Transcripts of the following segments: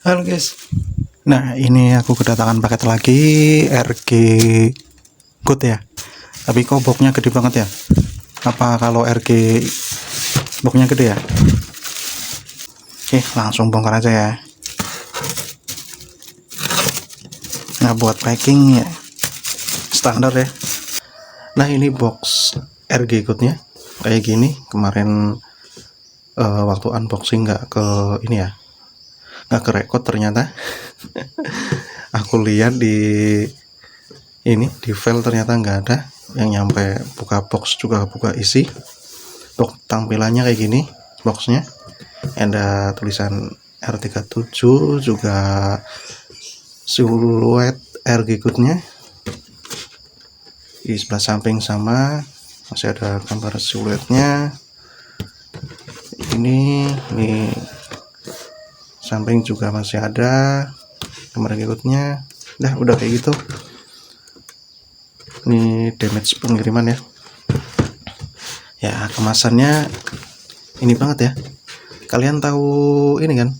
Halo guys, nah ini aku kedatangan paket lagi RG Good ya. Tapi kok boxnya gede banget ya? Apa kalau RG boxnya gede ya? Oke, langsung bongkar aja ya. Nah buat packing ya standar ya. Nah ini box RG Goodnya kayak gini. Kemarin waktu unboxing nggak ke ini ya, nggak ke record ternyata. Aku lihat di file ternyata nggak ada yang nyampe buka box juga buka isi. Untuk tampilannya kayak gini boxnya, ada tulisan R37, juga siluet RG Goodnya di sebelah samping, sama masih ada gambar siluetnya. Ini samping juga masih ada gambar RG Goodnya. Udah kayak gitu. Ini damage pengiriman ya. Ya kemasannya ini banget ya. Kalian tahu ini kan,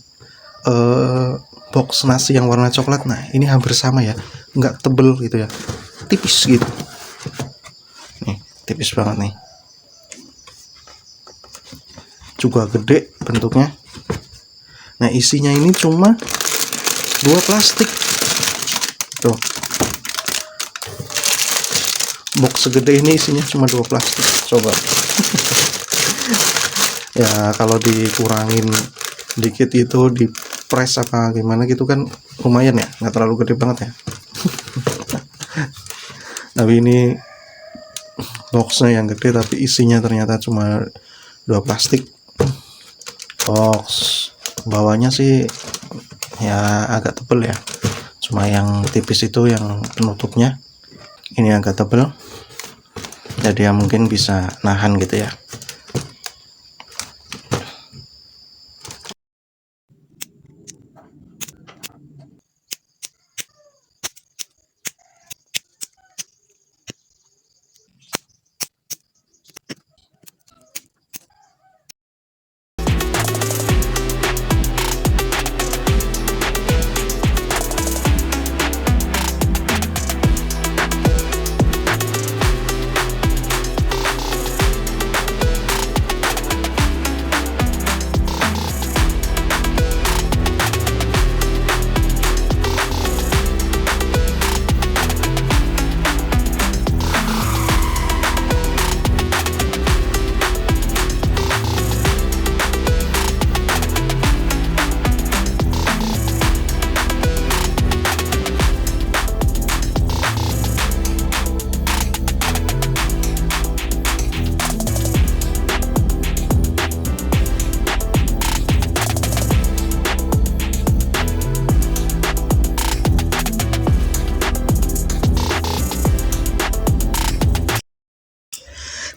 box nasi yang warna coklat? Nah ini hampir sama ya, nggak tebel gitu ya, tipis gitu nih, tipis banget nih, juga gede bentuknya. Nah isinya ini cuma 2 plastik tuh, box segede ini isinya cuma 2 plastik, coba. Ya kalau dikurangin dikit itu di press apa gimana gitu kan lumayan ya, nggak terlalu gede banget ya. Tapi ini boxnya yang gede tapi isinya ternyata cuma 2 plastik. Box bawahnya sih ya agak tebel ya, cuma yang tipis itu yang penutupnya ini agak tebel, jadi ya mungkin bisa nahan gitu ya.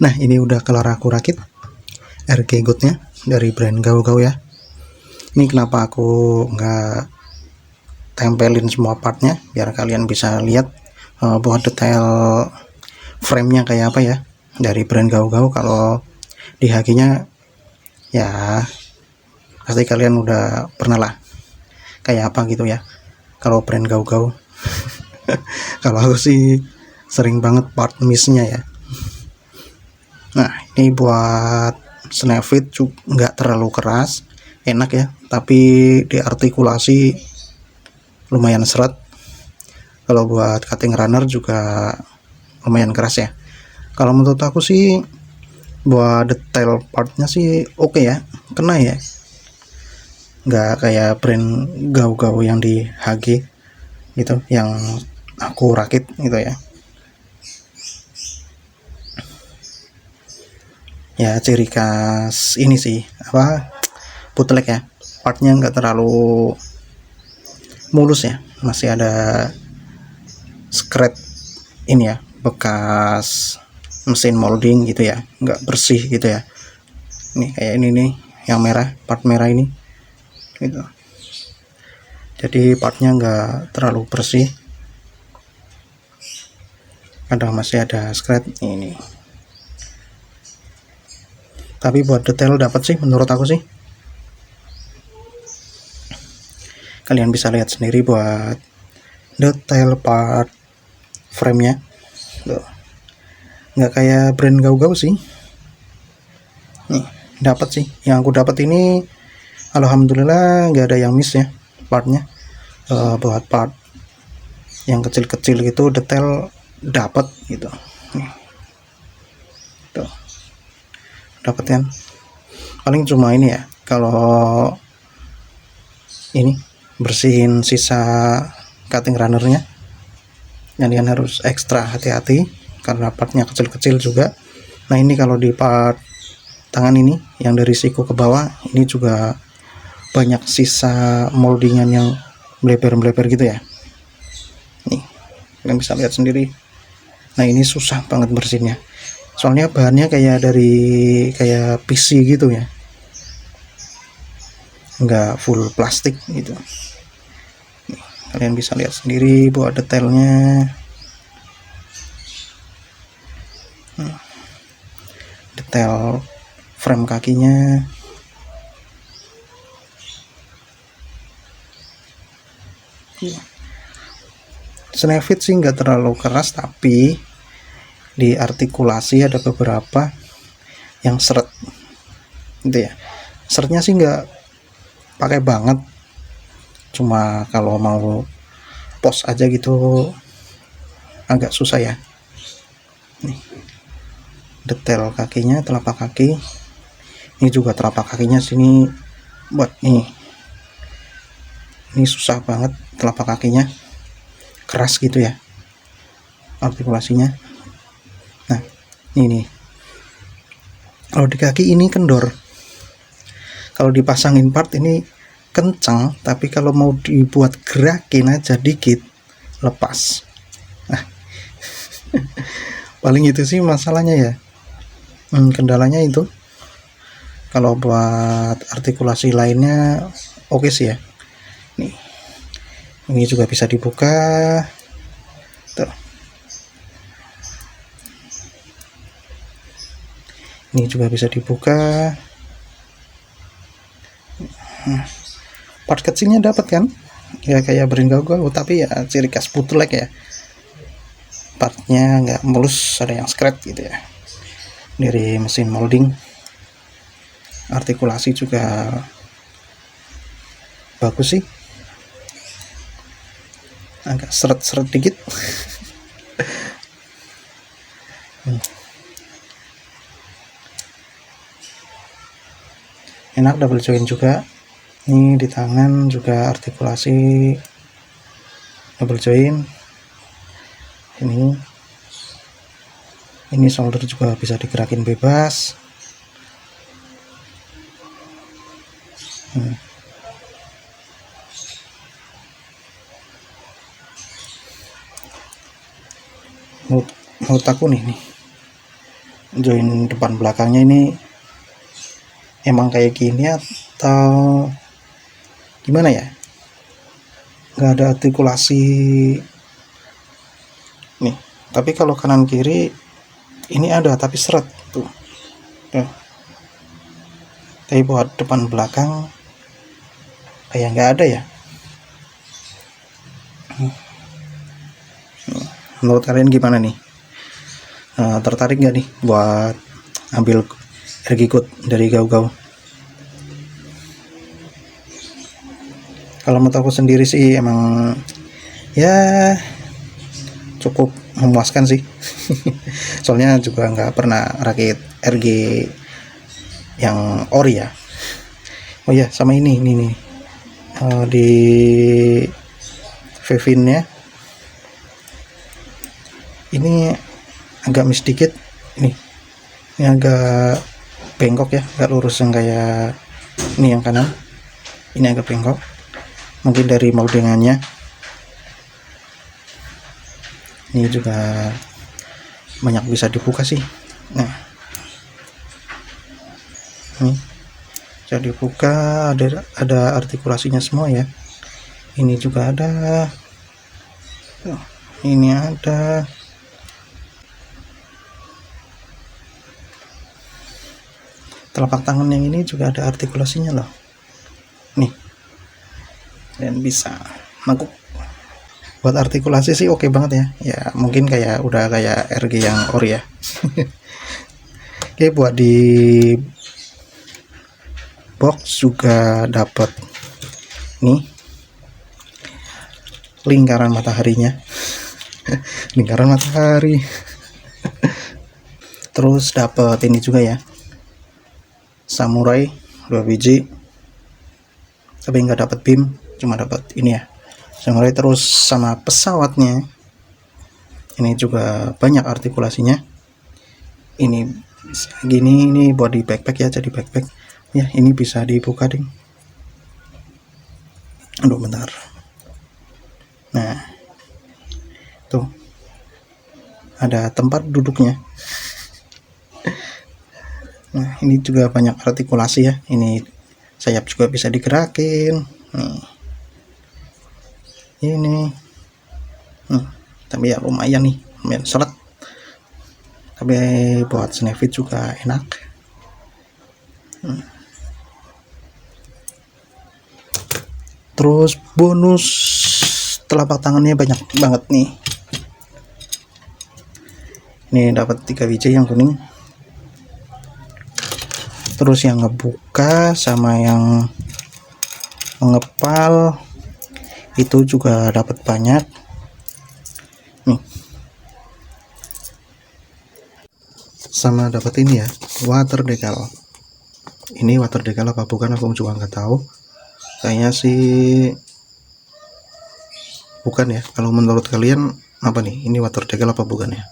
Nah ini udah kelar aku rakit RG Goodnya dari brand Gau-Gau ya. Ini kenapa aku nggak tempelin semua partnya, biar kalian bisa lihat buat detail framenya kayak apa ya dari brand Gau-Gau. Kalau di HG-nya ya pasti kalian udah pernah lah kayak apa gitu ya kalau brand Gau-Gau. Kalau aku sih sering banget part miss-nya ya. Nah ini buat snap fit nggak terlalu keras, enak ya, tapi diartikulasi lumayan seret. Kalau buat cutting runner juga lumayan keras ya. Kalau menurut aku sih buat detail partnya sih oke ya, kena ya, nggak kayak brand Gau-Gau yang di HG gitu yang aku rakit gitu ya. Ya ciri khas ini sih apa, bootleg ya, partnya nggak terlalu mulus ya, masih ada scratch ini ya, bekas mesin molding gitu ya, nggak bersih gitu ya. Ini kayak ini nih yang merah, part merah ini gitu, jadi partnya nggak terlalu bersih, kadang masih ada scratch ini. Tapi buat detail dapat sih menurut aku sih. Kalian bisa lihat sendiri buat detail part frame-nya. Tuh. Nggak kayak brand Gaugau sih. Nih, dapat sih. Yang aku dapat ini alhamdulillah nggak ada yang miss ya partnya. Buat part yang kecil-kecil gitu detail dapat gitu. Tuh. Dapat kan? Paling cuma ini ya, kalau ini bersihin sisa cutting runnernya, kalian harus ekstra hati-hati karena partnya kecil-kecil juga. Nah ini kalau di part tangan ini yang dari siku ke bawah ini juga banyak sisa moldingan yang melebar-melebar gitu ya. Nih kalian bisa lihat sendiri. Nah ini susah banget bersihnya, soalnya bahannya kayak dari kayak PC gitu ya, nggak full plastik gitu. Nih, kalian bisa lihat sendiri buat detailnya. Detail frame kakinya. Snapfit sih nggak terlalu keras, tapi di artikulasi ada beberapa yang seret gitu ya. Seretnya sih nggak pakai banget, cuma kalau mau pos aja gitu agak susah ya. Nih, detail kakinya, telapak kaki ini juga telapak kakinya sini buat ini susah banget, telapak kakinya keras gitu ya artikulasinya. Nah ini kalau di kaki ini kendor, kalau dipasangin part ini kencang, tapi kalau mau dibuat gerakin aja dikit lepas. Nah paling itu sih masalahnya ya. Kendalanya itu. Kalau buat artikulasi lainnya oke sih ya. Nih ini juga bisa dibuka tuh. Ini juga bisa dibuka. Part kecilnya dapat kan ya, kayak brand Gaugau, tapi ya ciri khas bootleg ya, partnya nggak mulus, ada yang scratch gitu ya dari mesin molding. Artikulasi juga bagus sih, agak seret-seret dikit. Enak, double joint juga. Ini di tangan juga artikulasi double joint. Ini shoulder juga bisa digerakin bebas. Menurut aku nih join depan belakangnya ini emang kayak gini atau gimana ya, nggak ada artikulasi nih. Tapi kalau kanan kiri ini ada tapi seret tuh ya. Tapi buat depan belakang kayak nggak ada ya. Menurut kalian gimana nih? Tertarik nggak nih buat ambil Ergigot dari Gaugau? Kalau menurut aku sendiri sih emang ya cukup memuaskan sih. Soalnya juga nggak pernah rakit RG yang ori ya. Oh ya, sama ini nih di Vevin-nya ini agak miss dikit. Ini agak bengkok ya, agak lurus yang kayak ini yang kanan. Ini agak bengkok, mungkin dari moldingannya. Ini juga banyak bisa dibuka sih. Nah ini bisa dibuka, ada artikulasinya semua ya. Ini juga ada, ini ada. Telapak tangan yang ini juga ada artikulasinya loh. Nih dan bisa maguk. Buat artikulasi sih oke banget ya. Ya mungkin kayak udah kayak RG yang ori ya. Oke, buat di box juga dapat nih lingkaran mataharinya. Lingkaran matahari. Terus dapat ini juga ya, samurai 2 biji, tapi nggak dapat beam, cuma dapat ini ya, samurai. Terus sama pesawatnya ini juga banyak artikulasinya. Ini gini, ini buat di backpack ya, jadi backpack ya. Ini bisa dibuka ding. Aduh bentar. Nah tuh ada tempat duduknya. Nah ini juga banyak artikulasi ya. Ini sayap juga bisa digerakin nih. Ini tapi ya lumayan nih, lumayan seret. Tapi buat snapfit juga enak. Terus bonus telapak tangannya banyak banget nih. Ini dapat 3 biji yang kuning. Terus yang ngebuka sama yang mengepal itu juga dapat banyak nih. Sama dapat ini ya, water decal. Ini water decal apa bukan aku juga nggak tahu. Kayaknya sih bukan ya. Kalau menurut kalian apa nih? Ini water decal apa bukan ya?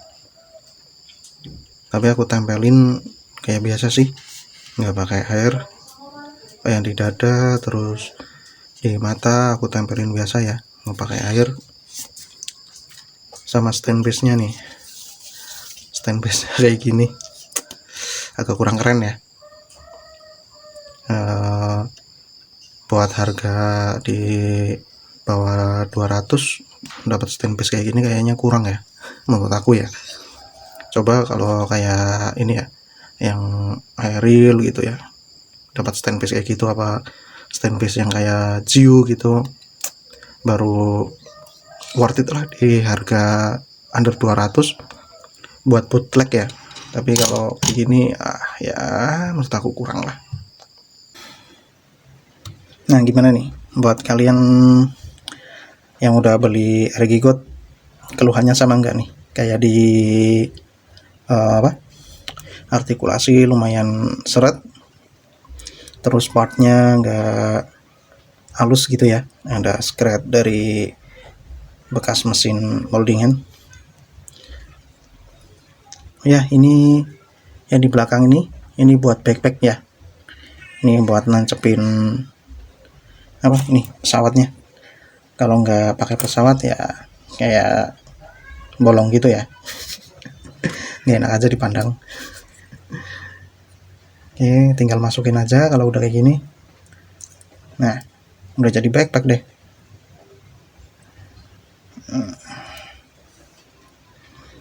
Tapi aku tempelin kayak biasa sih, nggak pakai air. Yang di dada, terus di mata aku tempelin biasa ya, nggak pakai air. Sama stand base nya nih, stand base kayak gini, agak kurang keren ya. Buat harga di bawah 200 dapat stand base kayak gini kayaknya kurang ya, menurut aku ya. Coba kalau kayak ini ya, yang aerial gitu ya, dapat stand base kayak gitu, apa stand base yang kayak Jiu gitu, baru worth it lah di harga under 200 buat bootleg ya. Tapi kalau begini ya menurut aku kurang lah. Nah gimana nih buat kalian yang udah beli RG God, keluhannya sama enggak nih kayak di artikulasi lumayan seret, terus partnya enggak halus gitu ya, ada scratch dari bekas mesin molding hand ya. Ini yang di belakang ini buat backpack ya, ini buat nancepin apa ini pesawatnya. Kalau nggak pakai pesawat ya kayak bolong gitu ya, nggak enak aja dipandang. Oke, tinggal masukin aja kalau udah kayak gini. Nah udah jadi backpack deh.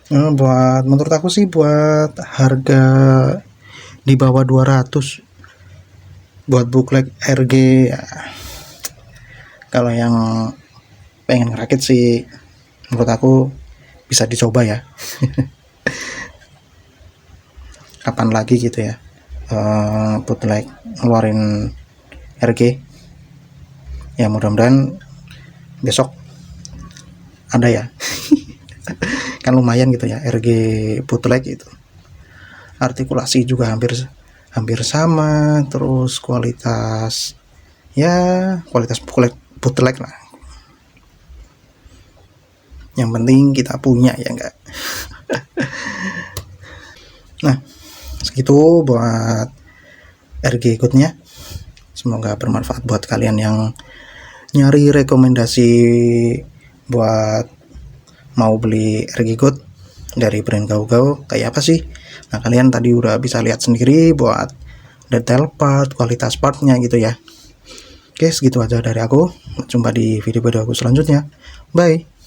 Buat menurut aku sih buat harga di bawah 200 buat bootleg RG ya, kalau yang pengen ngerakit sih menurut aku bisa dicoba ya. Kapan lagi gitu ya bootleg ngeluarin RG ya, mudah-mudahan besok ada ya. Kan lumayan gitu ya RG bootleg itu, artikulasi juga hampir sama, terus kualitas bootleg lah. Yang penting kita punya ya enggak. Nah segitu buat RG Goodnya, semoga bermanfaat buat kalian yang nyari rekomendasi buat mau beli RG Good dari brand GAU-GAU kayak apa sih. Nah kalian tadi udah bisa lihat sendiri buat detail part, kualitas partnya gitu ya. Oke segitu aja dari aku, jumpa di video aku selanjutnya, bye.